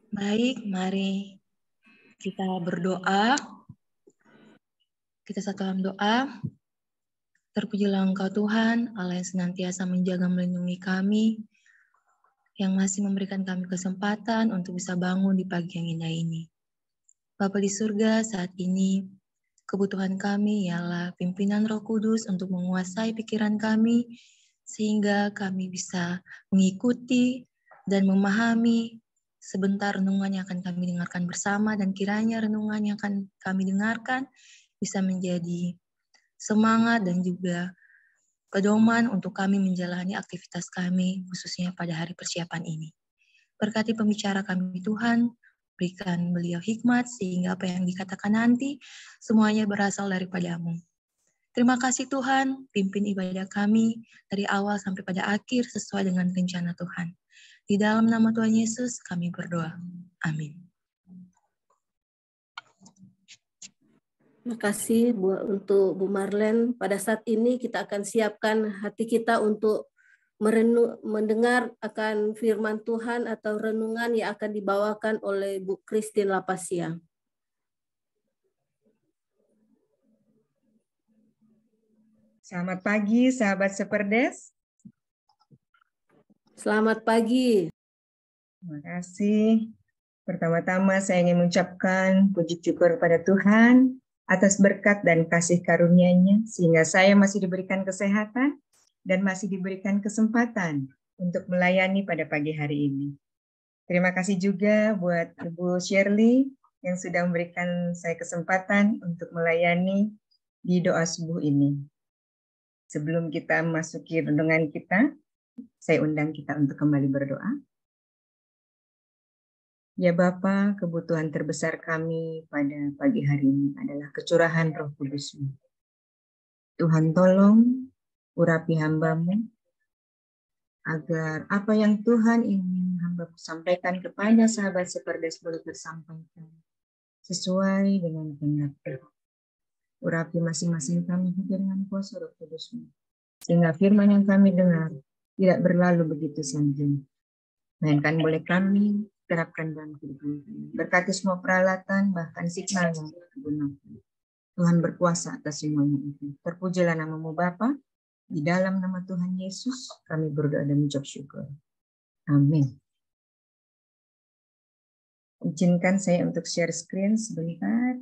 Baik, mari kita berdoa. Kita satu dalam doa. Terpujilah Engkau Tuhan, Allah yang senantiasa menjaga melindungi kami, yang masih memberikan kami kesempatan untuk bisa bangun di pagi yang indah ini. Bapa di surga, saat ini kebutuhan kami ialah pimpinan Roh Kudus untuk menguasai pikiran kami, sehingga kami bisa mengikuti dan memahami sebentar renungan yang akan kami dengarkan bersama, dan kiranya renungan yang akan kami dengarkan bisa menjadi semangat dan juga pedoman untuk kami menjalani aktivitas kami, khususnya pada hari persiapan ini. Berkati pembicara kami Tuhan, berikan beliau hikmat sehingga apa yang dikatakan nanti semuanya berasal daripada-Mu. Terima kasih Tuhan, pimpin ibadah kami dari awal sampai pada akhir sesuai dengan rencana Tuhan. Di dalam nama Tuhan Yesus kami berdoa. Amin. Terima kasih untuk Bu Marlen. Pada saat ini kita akan siapkan hati kita untuk mendengar akan firman Tuhan atau renungan yang akan dibawakan oleh Bu Christine Lapasia. Selamat pagi sahabat Seperdes. Selamat pagi. Terima kasih. Pertama-tama saya ingin mengucapkan puji syukur pada Tuhan atas berkat dan kasih karunia-Nya sehingga saya masih diberikan kesehatan dan masih diberikan kesempatan untuk melayani pada pagi hari ini. Terima kasih juga buat Ibu Shirley yang sudah memberikan saya kesempatan untuk melayani di doa subuh ini. Sebelum kita memasuki renungan kita, saya undang kita untuk kembali berdoa. Ya Bapa, kebutuhan terbesar kami pada pagi hari ini adalah kecurahan Roh Kudus-Mu. Tuhan tolong urapi hamba-Mu, agar apa yang Tuhan ingin hamba sampaikan kepada sahabat Seperdes boleh tersampaikan sesuai dengan kehendak Tuhan. Urapi masing-masing kami dengan kuasa Roh Kudus-Mu, sehingga firman yang kami dengar tidak berlalu begitu saja, melainkan boleh kami terapkan dalam kehidupan kami. Berkati semua peralatan, bahkan signal yang digunakan. Tuhan berkuasa atas semuanya itu. Terpujilah nama-Mu Bapa. Di dalam nama Tuhan Yesus kami berdoa dan mengucap syukur. Amin. Izinkan saya untuk share screen sebentar.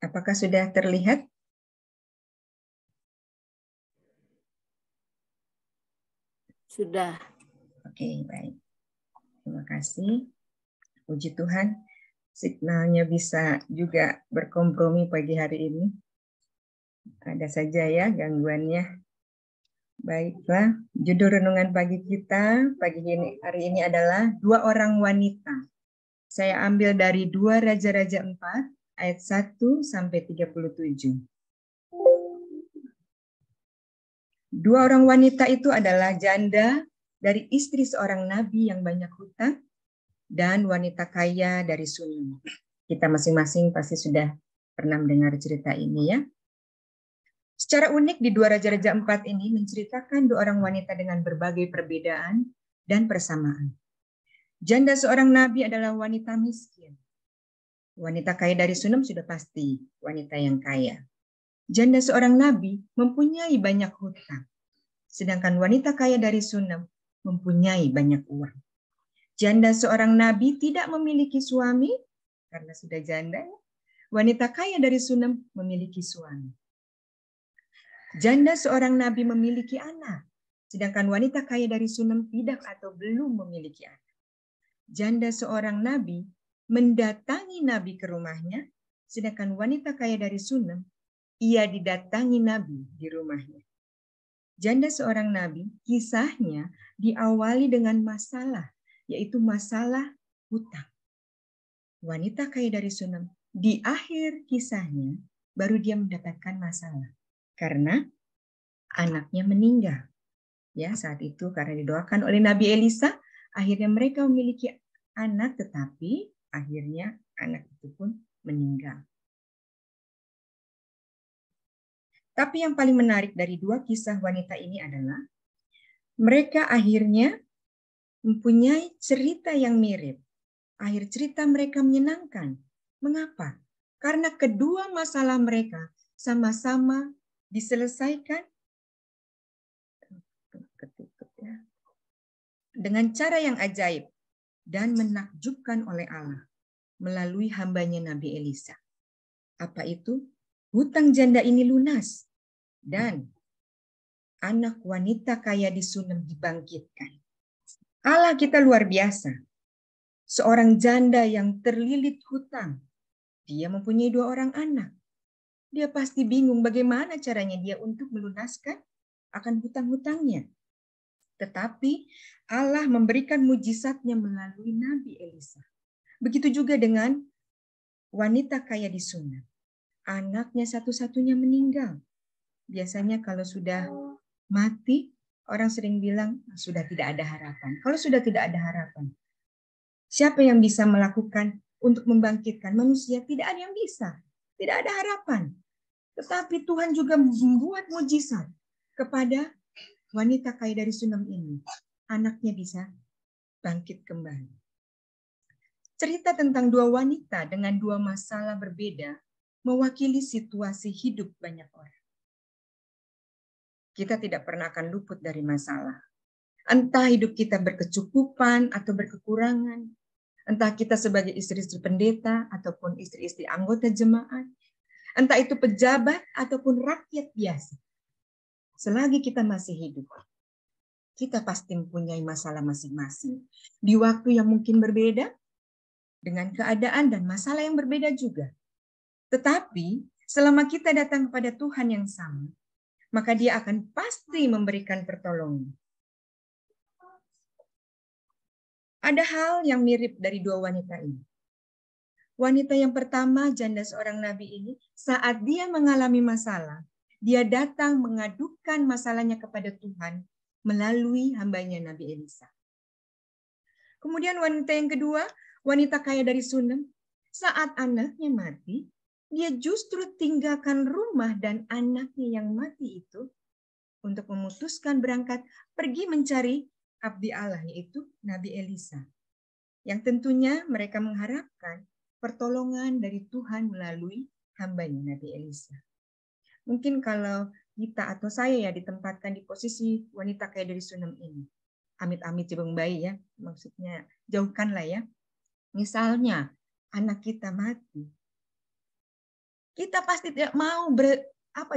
Apakah sudah terlihat? Sudah. Oke, baik. Terima kasih. Puji Tuhan, signalnya bisa juga berkompromi pagi hari ini. Ada saja ya gangguannya. Baiklah, judul renungan pagi kita hari ini adalah 2 orang wanita. Saya ambil dari 2 Raja-Raja 4 ayat 1 sampai 37. 2 orang wanita itu adalah janda dari istri seorang nabi yang banyak hutang dan wanita kaya dari Sunem. Kita masing-masing pasti sudah pernah mendengar cerita ini ya. Secara unik di 2 Raja-Raja 4 ini menceritakan 2 orang wanita dengan berbagai perbedaan dan persamaan. Janda seorang nabi adalah wanita miskin. Wanita kaya dari Sunem sudah pasti wanita yang kaya. Janda seorang nabi mempunyai banyak hutang. Sedangkan wanita kaya dari Sunem mempunyai banyak uang. Janda seorang nabi tidak memiliki suami karena sudah janda. Wanita kaya dari Sunem memiliki suami. Janda seorang nabi memiliki anak, sedangkan wanita kaya dari Sunem tidak atau belum memiliki anak. Janda seorang nabi mendatangi nabi ke rumahnya, sedangkan wanita kaya dari Sunem, ia didatangi nabi di rumahnya. Janda seorang nabi, kisahnya diawali dengan masalah, yaitu masalah hutang. Wanita kaya dari Sunem di akhir kisahnya baru dia mendapatkan masalah karena anaknya meninggal. Ya, saat itu karena didoakan oleh Nabi Elisa, akhirnya mereka memiliki anak, tetapi akhirnya anak itu pun meninggal. Tapi yang paling menarik dari dua kisah wanita ini adalah mereka akhirnya mempunyai cerita yang mirip. Akhir cerita mereka menyenangkan. Mengapa? Karena kedua masalah mereka sama-sama diselesaikan dengan cara yang ajaib dan menakjubkan oleh Allah melalui hambanya Nabi Elisa. Apa itu? Hutang janda ini lunas dan anak wanita kaya di Sunem dibangkitkan. Allah kita luar biasa. Seorang janda yang terlilit hutang. Dia mempunyai 2 orang anak. Dia pasti bingung bagaimana caranya dia untuk melunaskan akan hutang-hutangnya. Tetapi Allah memberikan mujizatnya melalui Nabi Elisa. Begitu juga dengan wanita kaya di Sunem. Anaknya satu-satunya meninggal. Biasanya kalau sudah mati, orang sering bilang sudah tidak ada harapan. Kalau sudah tidak ada harapan, siapa yang bisa melakukan untuk membangkitkan manusia? Tidak ada yang bisa. Tidak ada harapan. Tetapi Tuhan juga membuat mujizat kepada wanita kaya dari Sunem ini. Anaknya bisa bangkit kembali. Cerita tentang 2 wanita dengan 2 masalah berbeda mewakili situasi hidup banyak orang. Kita tidak pernah akan luput dari masalah. Entah hidup kita berkecukupan atau berkekurangan. Entah kita sebagai istri-istri pendeta ataupun istri-istri anggota jemaat. Entah itu pejabat ataupun rakyat biasa. Selagi kita masih hidup, kita pasti mempunyai masalah masing-masing. Di waktu yang mungkin berbeda, dengan keadaan dan masalah yang berbeda juga. Tetapi selama kita datang kepada Tuhan yang sama, maka Dia akan pasti memberikan pertolongan. Ada hal yang mirip dari 2 wanita ini. Wanita yang pertama, janda seorang nabi ini, saat dia mengalami masalah, dia datang mengadukan masalahnya kepada Tuhan melalui hambanya Nabi Elisa. Kemudian wanita yang kedua, wanita kaya dari Sunem, saat anaknya mati, dia justru tinggalkan rumah dan anaknya yang mati itu untuk memutuskan berangkat pergi mencari abdi Allah, yaitu Nabi Elisa. Yang tentunya mereka mengharapkan pertolongan dari Tuhan melalui hambanya Nabi Elisa. Mungkin kalau kita atau saya ya ditempatkan di posisi wanita kaya dari Sunem ini. Amit-amit Cibung Bayi ya, maksudnya jauhkanlah ya. Misalnya anak kita mati, kita pasti tidak mau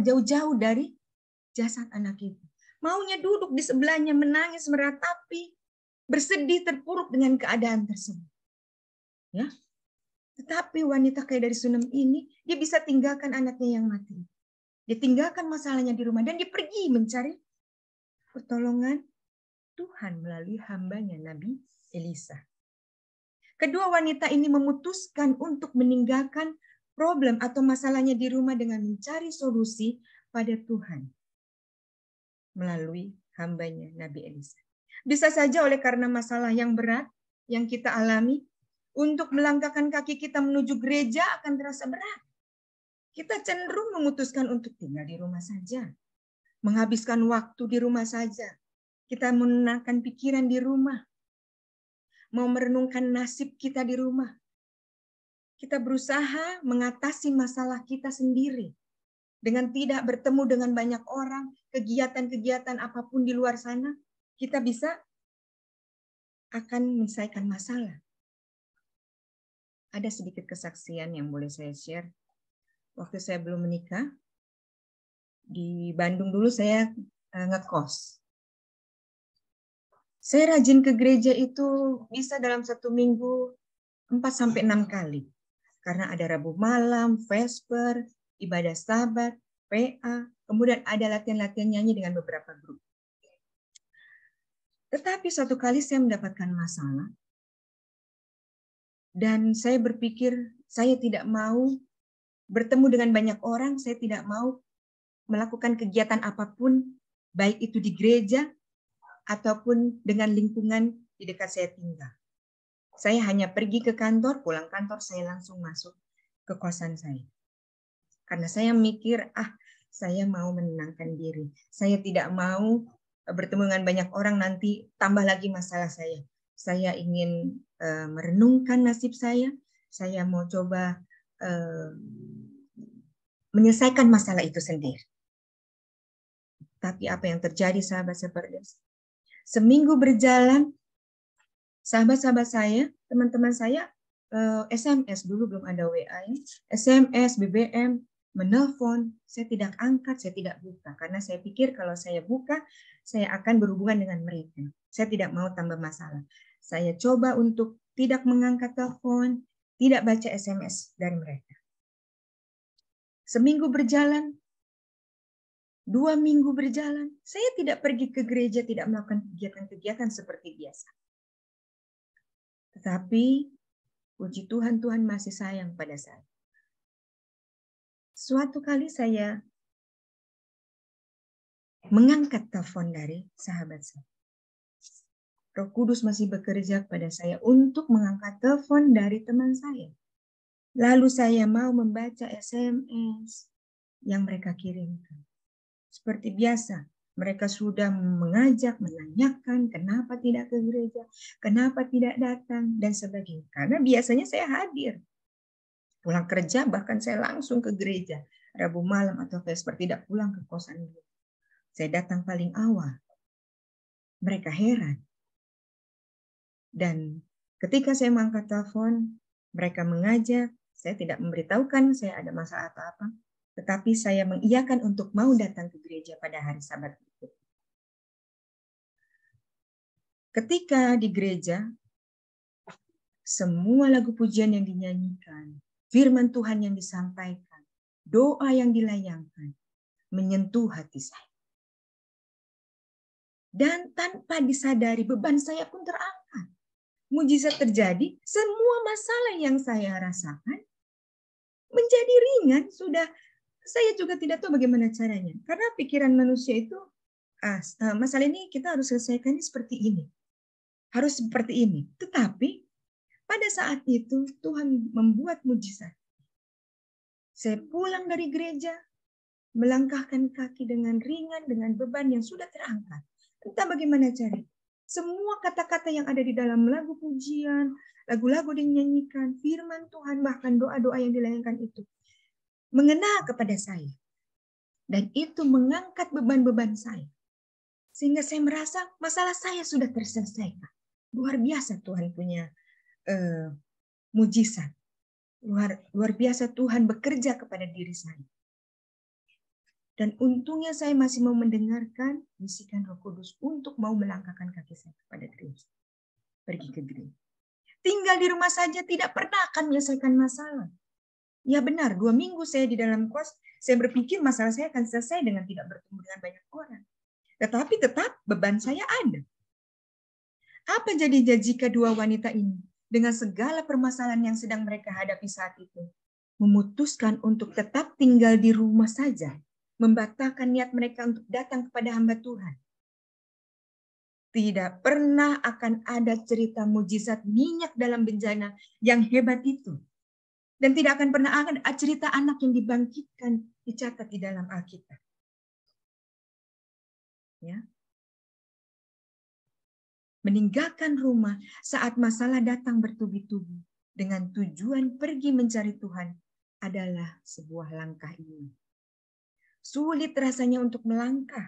jauh-jauh dari jasad anak itu. Maunya duduk di sebelahnya menangis, meratapi, bersedih, terpuruk dengan keadaan tersebut. Ya. Tetapi wanita kaya dari Sunem ini, dia bisa tinggalkan anaknya yang mati. Dia tinggalkan masalahnya di rumah dan dia pergi mencari pertolongan Tuhan melalui hambanya Nabi Elisa. Kedua wanita ini memutuskan untuk meninggalkan problem atau masalahnya di rumah dengan mencari solusi pada Tuhan melalui hambanya Nabi Elisa. Bisa saja oleh karena masalah yang berat yang kita alami, untuk melangkahkan kaki kita menuju gereja akan terasa berat. Kita cenderung memutuskan untuk tinggal di rumah saja, menghabiskan waktu di rumah saja. Kita menenangkan pikiran di rumah, mau merenungkan nasib kita di rumah. Kita berusaha mengatasi masalah kita sendiri dengan tidak bertemu dengan banyak orang, kegiatan-kegiatan apapun di luar sana, kita bisa akan menyelesaikan masalah. Ada sedikit kesaksian yang boleh saya share. Waktu saya belum menikah, di Bandung dulu saya ngekos. Saya rajin ke gereja itu bisa dalam 1 minggu 4-6 kali. Karena ada Rabu malam, Vesper, ibadah Sabat, PA, kemudian ada latihan-latihan nyanyi dengan beberapa grup. Tetapi suatu kali saya mendapatkan masalah. Dan saya berpikir saya tidak mau bertemu dengan banyak orang, saya tidak mau melakukan kegiatan apapun, baik itu di gereja ataupun dengan lingkungan di dekat saya tinggal. Saya hanya pergi ke kantor, pulang kantor saya langsung masuk ke kosan saya. Karena saya mikir, saya mau menenangkan diri. Saya tidak mau bertemu dengan banyak orang, nanti tambah lagi masalah saya. Saya ingin merenungkan nasib saya mau coba menyelesaikan masalah itu sendiri. Tapi apa yang terjadi, sahabat seperdes? Seminggu berjalan, sahabat-sahabat saya, teman-teman saya, SMS, dulu belum ada WA, SMS, BBM, menelpon, saya tidak angkat, saya tidak buka. Karena saya pikir kalau saya buka, saya akan berhubungan dengan mereka. Saya tidak mau tambah masalah. Saya coba untuk tidak mengangkat telepon, tidak baca SMS dari mereka. Seminggu berjalan, 2 minggu berjalan, saya tidak pergi ke gereja, tidak melakukan kegiatan-kegiatan seperti biasa. Tetapi, puji Tuhan, Tuhan masih sayang pada saya. Suatu kali saya mengangkat telepon dari sahabat saya. Roh Kudus masih bekerja pada saya untuk mengangkat telepon dari teman saya. Lalu saya mau membaca SMS yang mereka kirimkan. Seperti biasa, mereka sudah mengajak, menanyakan kenapa tidak ke gereja, kenapa tidak datang, dan sebagainya. Karena biasanya saya hadir. Pulang kerja, bahkan saya langsung ke gereja. Rabu malam atau Vesper, tidak pulang ke kosan dulu. Saya datang paling awal. Mereka heran. Dan ketika saya mengangkat telepon, mereka mengajak, saya tidak memberitahukan saya ada masalah atau apa, tetapi saya mengiyakan untuk mau datang ke gereja pada hari Sabat itu. Ketika di gereja, semua lagu pujian yang dinyanyikan, firman Tuhan yang disampaikan, doa yang dilayangkan, menyentuh hati saya. Dan tanpa disadari, beban saya pun terangkat. Mujizat terjadi, semua masalah yang saya rasakan menjadi ringan. Sudah, saya juga tidak tahu bagaimana caranya. Karena pikiran manusia itu, masalah ini kita harus selesaikan seperti ini. Harus seperti ini. Tetapi pada saat itu Tuhan membuat mujizat. Saya pulang dari gereja, melangkahkan kaki dengan ringan, dengan beban yang sudah terangkat. Entah bagaimana caranya. Semua kata-kata yang ada di dalam lagu pujian, lagu-lagu dinyanyikan, firman Tuhan, bahkan doa-doa yang dilayangkan itu, mengena kepada saya. Dan itu mengangkat beban-beban saya. Sehingga saya merasa masalah saya sudah terselesaikan. Luar biasa Tuhan punya mujizat. Luar biasa Tuhan bekerja kepada diri saya. Dan untungnya saya masih mau mendengarkan bisikan Roh Kudus untuk mau melangkahkan kaki saya kepada gereja. Pergi ke gereja. Tinggal di rumah saja tidak pernah akan menyelesaikan masalah. Ya benar, 2 minggu saya di dalam kos, saya berpikir masalah saya akan selesai dengan tidak bertemu dengan banyak orang. Tetapi tetap beban saya ada. Apa jadinya jika 2 wanita ini, dengan segala permasalahan yang sedang mereka hadapi saat itu, memutuskan untuk tetap tinggal di rumah saja, membatalkan niat mereka untuk datang kepada hamba Tuhan. Tidak pernah akan ada cerita mujizat minyak dalam bencana yang hebat itu. Dan tidak akan pernah ada cerita anak yang dibangkitkan, dicatat di dalam Alkitab. Ya. Meninggalkan rumah saat masalah datang bertubi-tubi dengan tujuan pergi mencari Tuhan adalah sebuah langkah ini. Sulit rasanya untuk melangkah.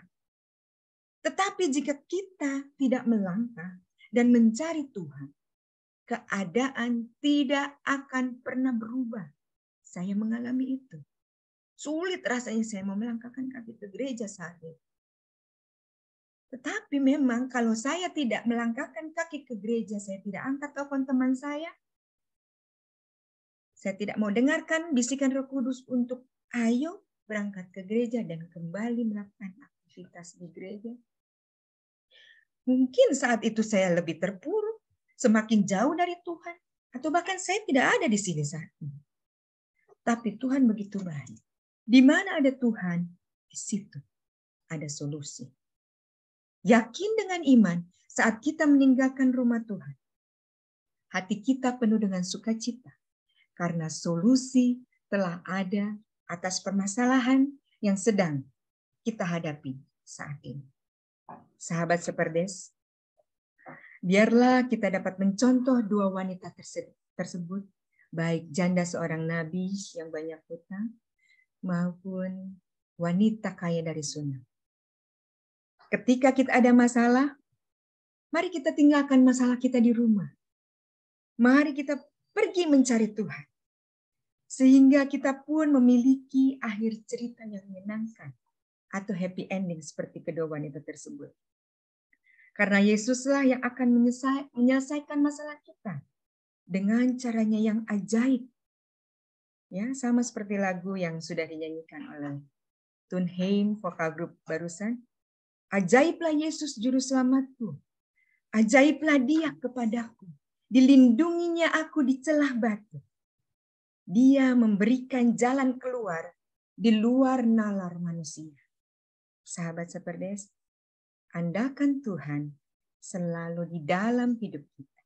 Tetapi jika kita tidak melangkah dan mencari Tuhan, keadaan tidak akan pernah berubah. Saya mengalami itu. Sulit rasanya saya mau melangkahkan kaki ke gereja saat itu. Tetapi memang kalau saya tidak melangkahkan kaki ke gereja, saya tidak angkat telepon teman saya tidak mau dengarkan bisikan Roh Kudus untuk ayo berangkat ke gereja dan kembali melakukan aktivitas di gereja. Mungkin saat itu saya lebih terpuruk, semakin jauh dari Tuhan. Atau bahkan saya tidak ada di sini saat ini. Tapi Tuhan begitu baik. Di mana ada Tuhan, di situ ada solusi. Yakin dengan iman saat kita meninggalkan rumah Tuhan. Hati kita penuh dengan sukacita. Karena solusi telah ada atas permasalahan yang sedang kita hadapi saat ini. Sahabat Seperdes, biarlah kita dapat mencontoh dua wanita tersebut, baik janda seorang nabi yang banyak hutang, maupun wanita kaya dari Sunam. Ketika kita ada masalah, mari kita tinggalkan masalah kita di rumah. Mari kita pergi mencari Tuhan. Sehingga kita pun memiliki akhir cerita yang menyenangkan atau happy ending seperti kedua wanita tersebut. Karena Yesuslah yang akan menyelesaikan masalah kita dengan caranya yang ajaib. Ya, sama seperti lagu yang sudah dinyanyikan oleh Tun Hein vokal grup barusan. Ajaiblah Yesus juru selamatku. Ajaiblah Dia kepadaku. Dilindunginya aku di celah batu. Dia memberikan jalan keluar di luar nalar manusia. Sahabat Seperdes, andalkan Tuhan selalu di dalam hidup kita.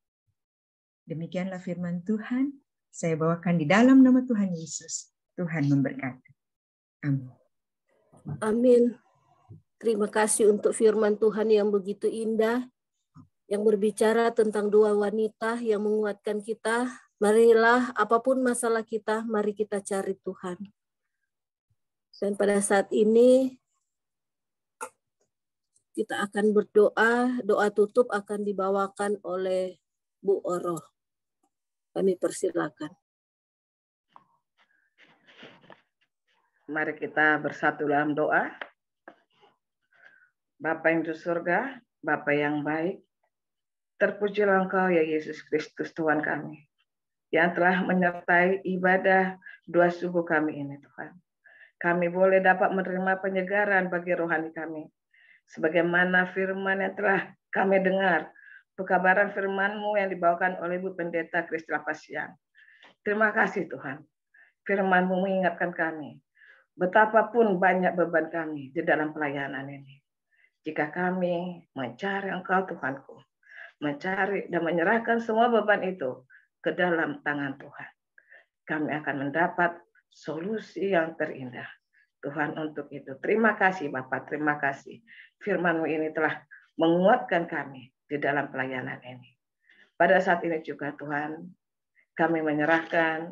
Demikianlah firman Tuhan. Saya bawakan di dalam nama Tuhan Yesus. Tuhan memberkati. Amin. Amin. Terima kasih untuk firman Tuhan yang begitu indah, yang berbicara tentang dua wanita yang menguatkan kita. Marilah apapun masalah kita, mari kita cari Tuhan. Dan pada saat ini kita akan berdoa. Doa tutup akan dibawakan oleh Bu Oroh. Kami persilakan. Mari kita bersatu dalam doa. Bapa yang di surga, Bapa yang baik, terpujilah Engkau ya Yesus Kristus Tuhan kami, yang telah menyertai ibadah dua subuh kami ini Tuhan. Kami boleh dapat menerima penyegaran bagi rohani kami. Sebagaimana firman yang telah kami dengar, pekabaran firman-Mu yang dibawakan oleh Ibu Pendeta Kristina Pasian. Terima kasih Tuhan. Firman-Mu mengingatkan kami, betapapun banyak beban kami di dalam pelayanan ini. Jika kami mencari Engkau Tuhanku, mencari dan menyerahkan semua beban itu ke dalam tangan Tuhan, kami akan mendapat solusi yang terindah. Tuhan untuk itu. Terima kasih Bapak, terima kasih. Firman-Mu ini telah menguatkan kami di dalam pelayanan ini. Pada saat ini juga Tuhan, kami menyerahkan